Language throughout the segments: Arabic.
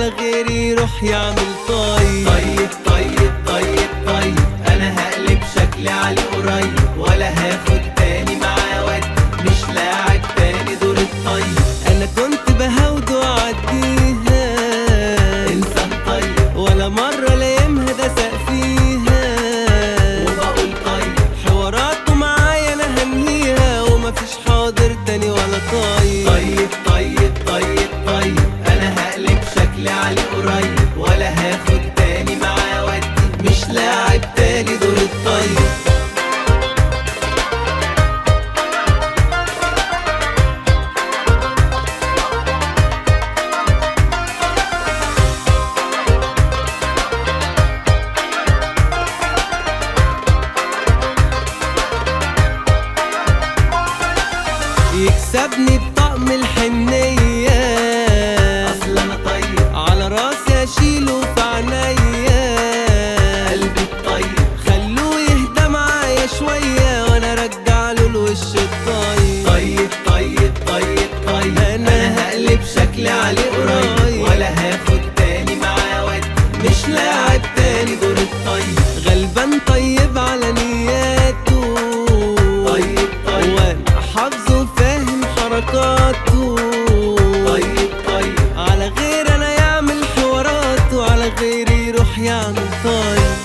غيري يروح يعمل طيب. طيب طيب طيب طيب انا هقلب شكلي عليه قريب، ولا هاخد تاني معاه ود، مش لاعب تاني دور الطيب. انا كنت بهود واعديها انسان طيب ولا مرة لايمها دسق فيها، وبقول طيب حواراته معايا انا هنهيها، ومفيش حاضر تاني ولا طيب. طيب طيب طيب طيب انا هقلب شكلي عليه قريب، ولا هاخد تاني معاه ود، مش لاعب تاني دور الطيب. يكسبني بطقم الحنية، اصل انا طيب على راسي اشيله في عينيا، قلبي الطيب خلوه يهدى معايا شوية وانا ارجع له الوش الطيب. طيب طيب طيب طيب انا هقلب شكلي عليه قريب، ولا هاخد تاني معاه ود، مش لاعب تاني دور الطيب. غلبان طيب على نياته، طيب طيب وانا حافظه فاهم حركاته، طيب طيب على غير انا يعمل حواراته، على غيري يروح يعمل طيب.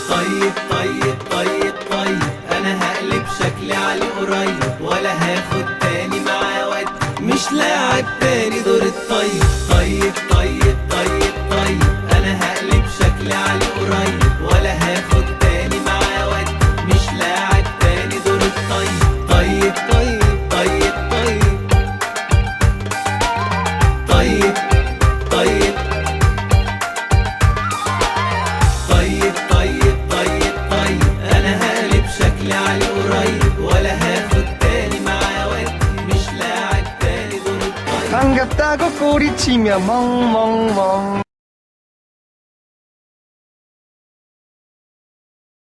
طيب طيب طيب طيب انا هقلب شكلي عليه قريب، ولا هاخد تاني معاه ود، مش لاعب تاني دور الطيب. طيب طيب طيب طيب انا هقلب شكلي عليه قريب، ولا هاخد تاني معاه ود، مش لاعب تاني دور الطيب. طيب طيب طيب طيب طيب طيب طيب طيب طيب طيب انا هقلب شكلي عليه قريب، ولا هاخد تاني معاه ود، مش لاعب تاني دور الطيب. 반갑다고 꼬리치며 멍멍멍